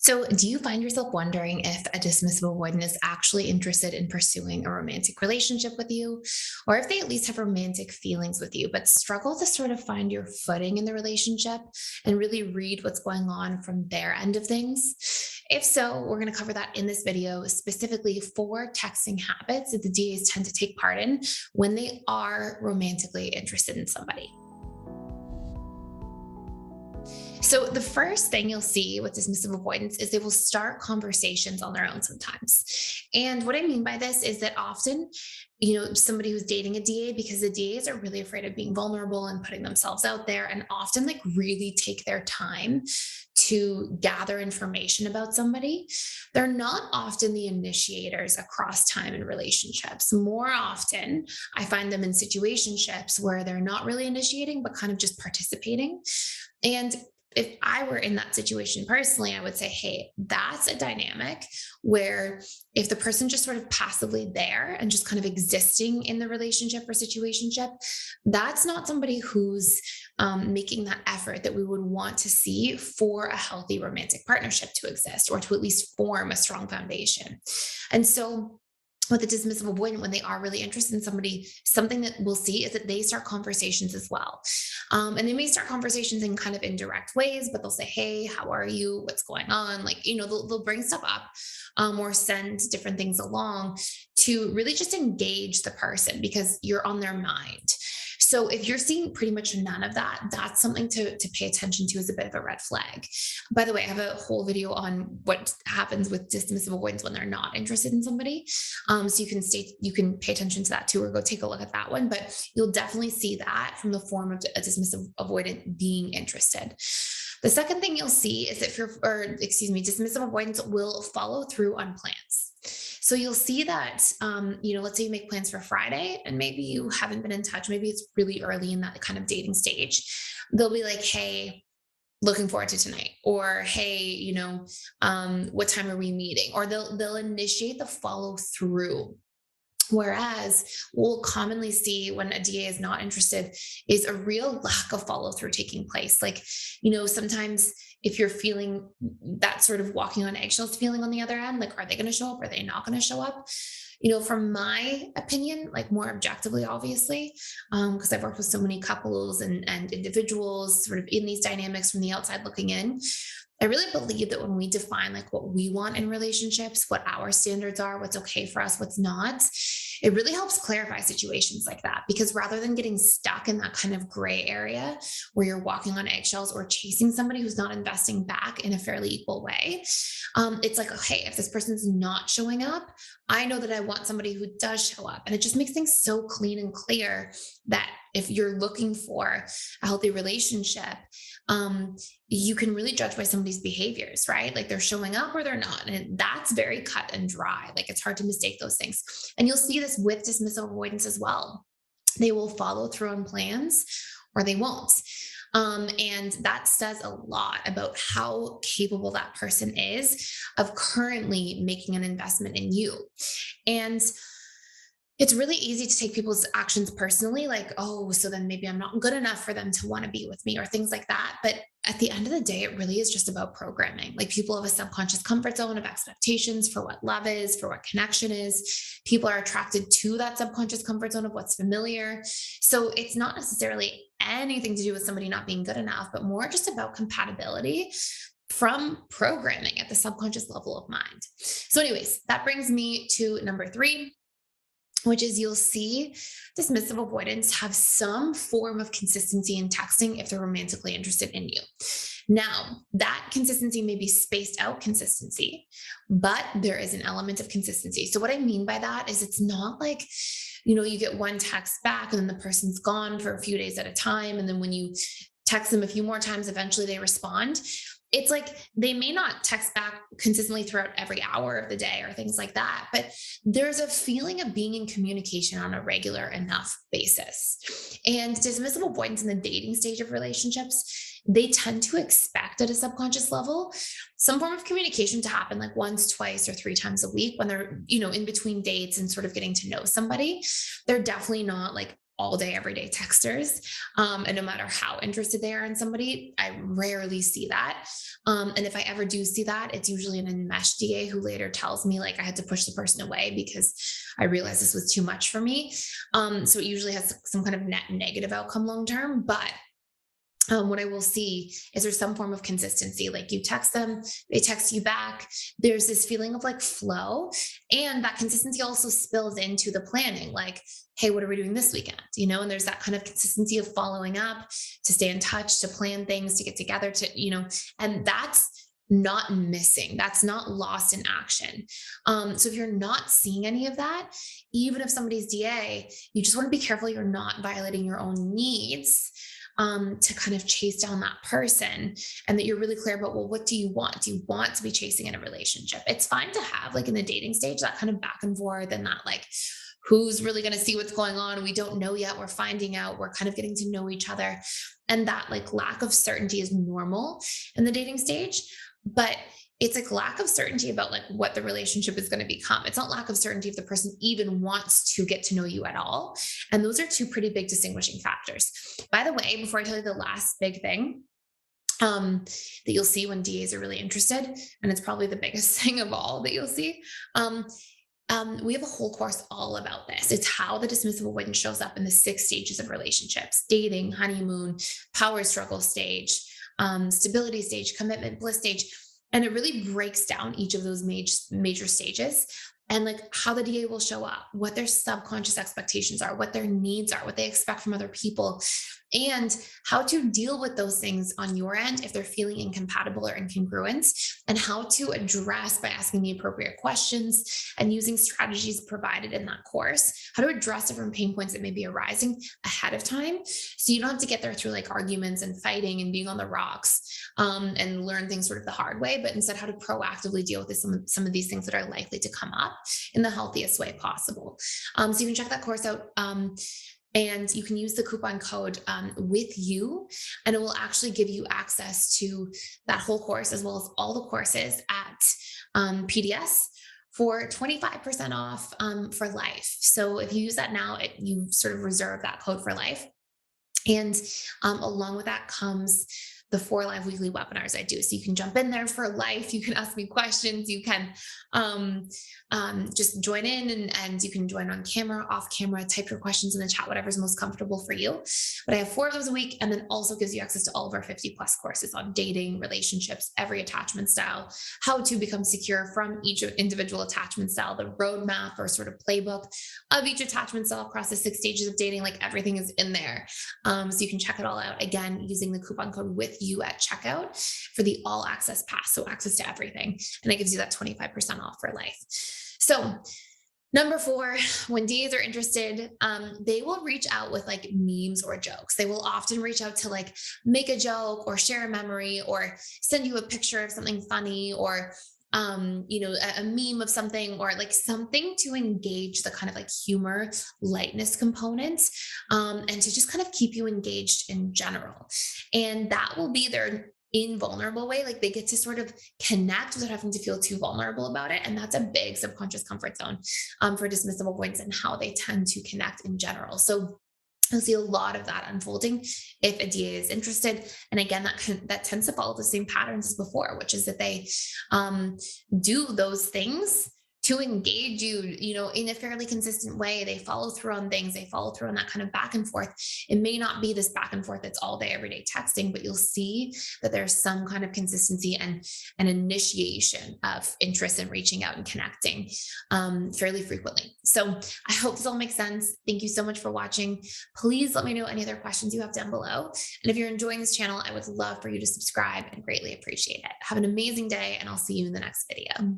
So, do you find yourself wondering if a dismissive avoidant is actually interested in pursuing a romantic relationship with you, or if they at least have romantic feelings with you, but struggle to sort of find your footing in the relationship and really read what's going on from their end of things? If so, we're going to cover that in this video, specifically for texting habits that the DAs tend to take part in when they are romantically interested in somebody. So the first thing you'll see with dismissive avoidance is they will start conversations on their own sometimes. And what I mean by this is that often, somebody who's dating a DA, because the DAs are really afraid of being vulnerable and putting themselves out there, and often like really take their time to gather information about somebody. They're not often the initiators across time in relationships. More often, I find them in situationships where they're not really initiating, but kind of just participating. And if I were in that situation personally, I would say, hey, that's a dynamic where if the person just sort of passively there and just kind of existing in the relationship or situationship, that's not somebody who's making that effort that we would want to see for a healthy romantic partnership to exist or to at least form a strong foundation. And so, with the dismissive avoidant, when they are really interested in somebody, something that we'll see is that they start conversations as well. And they may start conversations in kind of indirect ways, but they'll say, hey, how are you? What's going on? Like, they'll bring stuff up or send different things along to really just engage the person because you're on their mind. So if you're seeing pretty much none of that, that's something to pay attention to as a bit of a red flag. By the way, I have a whole video on what happens with dismissive avoidance when they're not interested in somebody. So you can pay attention to that too, or go take a look at that one. But you'll definitely see that from the form of a dismissive avoidant being interested. The second thing you'll see is that dismissive avoidance will follow through on plans. So you'll see that, let's say you make plans for Friday and maybe you haven't been in touch. Maybe it's really early in that kind of dating stage. They'll be like, hey, looking forward to tonight, or hey, what time are we meeting? Or they'll initiate the follow through. Whereas we'll commonly see when a DA is not interested is a real lack of follow through taking place. Like, sometimes if you're feeling that sort of walking on eggshells feeling on the other end, like, are they going to show up? Are they not going to show up? From my opinion, like more objectively, obviously, because I've worked with so many couples and individuals sort of in these dynamics from the outside looking in. I really believe that when we define like what we want in relationships, what our standards are, what's okay for us, what's not, it really helps clarify situations like that. Because rather than getting stuck in that kind of gray area where you're walking on eggshells or chasing somebody who's not investing back in a fairly equal way, it's like, okay, if this person's not showing up, I know that I want somebody who does show up. And it just makes things so clean and clear that if you're looking for a healthy relationship, you can really judge by somebody's behaviors, right? Like they're showing up or they're not. And that's very cut and dry. Like it's hard to mistake those things. And you'll see this with dismissive avoidance as well. They will follow through on plans or they won't. And that says a lot about how capable that person is of currently making an investment in you. And it's really easy to take people's actions personally, like, oh, so then maybe I'm not good enough for them to want to be with me or things like that. But at the end of the day, it really is just about programming. Like people have a subconscious comfort zone of expectations for what love is, for what connection is. People are attracted to that subconscious comfort zone of what's familiar. So it's not necessarily anything to do with somebody not being good enough, but more just about compatibility from programming at the subconscious level of mind. So, anyways, that brings me to number three, which is you'll see dismissive avoidants have some form of consistency in texting if they're romantically interested in you. Now, that consistency may be spaced out consistency, but there is an element of consistency. So, what I mean by that is it's not like, you get one text back and then the person's gone for a few days at a time. And then when you text them a few more times, eventually they respond. It's like they may not text back consistently throughout every hour of the day or things like that, but there's a feeling of being in communication on a regular enough basis. And dismissive avoidance in the dating stage of relationships, they tend to expect at a subconscious level some form of communication to happen like once, twice, or three times a week when they're, in between dates and sort of getting to know somebody. They're definitely not like all day, everyday texters. And no matter how interested they are in somebody, I rarely see that. And if I ever do see that, it's usually an enmeshed DA who later tells me like I had to push the person away because I realized this was too much for me. So it usually has some kind of net negative outcome long term. But what I will see is there's some form of consistency. Like you text them, they text you back. There's this feeling of like flow. And that consistency also spills into the planning. Like, hey, what are we doing this weekend? And there's that kind of consistency of following up, to stay in touch, to plan things, to get together, and that's not missing. That's not lost in action. So if you're not seeing any of that, even if somebody's DA, you just want to be careful you're not violating your own needs, to kind of chase down that person, and that you're really clear about, well, what do you want? Do you want to be chasing in a relationship? It's fine to have, like in the dating stage, that kind of back and forth, and that like, who's really going to see what's going on? We don't know yet. We're finding out. We're kind of getting to know each other. And that like lack of certainty is normal in the dating stage. But it's like lack of certainty about like what the relationship is going to become. It's not lack of certainty if the person even wants to get to know you at all. And those are two pretty big distinguishing factors. By the way, before I tell you the last big thing, that you'll see when DAs are really interested, and it's probably the biggest thing of all that you'll see. We have a whole course all about this. It's how the dismissive avoidance shows up in the 6 stages of relationships: dating, honeymoon, power struggle stage, stability stage, commitment, bliss stage. And it really breaks down each of those major stages, and like how the DA will show up, what their subconscious expectations are, what their needs are, what they expect from other people, and how to deal with those things on your end if they're feeling incompatible or incongruent, and how to address by asking the appropriate questions and using strategies provided in that course, how to address different pain points that may be arising ahead of time. So you don't have to get there through like arguments and fighting and being on the rocks, and learn things sort of the hard way, but instead how to proactively deal with some of these things that are likely to come up in the healthiest way possible. So you can check that course out. And you can use the coupon code with you, and it will actually give you access to that whole course as well as all the courses at PDS for 25% off for life. So if you use that now, you sort of reserve that code for life. And along with that comes the 4 live weekly webinars I do. So you can jump in there for life. You can ask me questions. You can just join in, and you can join on camera, off camera, type your questions in the chat, whatever's most comfortable for you. But I have 4 of those a week, and then also gives you access to all of our 50 plus courses on dating, relationships, every attachment style, how to become secure from each individual attachment style, the roadmap or sort of playbook of each attachment style across the 6 stages of dating. Like everything is in there. So you can check it all out again using the coupon code with you at checkout for the all access pass. So access to everything. And it gives you that 25% off for life. So number 4, when DAs are interested, they will reach out with like memes or jokes. They will often reach out to like make a joke or share a memory or send you a picture of something funny, or a meme of something, or like something to engage the kind of like humor, lightness component, and to just kind of keep you engaged in general. And that will be their invulnerable way. Like they get to sort of connect without having to feel too vulnerable about it. And that's a big subconscious comfort zone for dismissive avoidants and how they tend to connect in general. So you'll see a lot of that unfolding if a DA is interested. And again, that tends to follow the same patterns as before, which is that they do those things to engage you, in a fairly consistent way. They follow through on things. They follow through on that kind of back and forth. It may not be this back and forth that's all day, everyday texting, but you'll see that there's some kind of consistency and an initiation of interest in reaching out and connecting fairly frequently. So I hope this all makes sense. Thank you so much for watching. Please let me know any other questions you have down below. And if you're enjoying this channel, I would love for you to subscribe and greatly appreciate it. Have an amazing day, and I'll see you in the next video.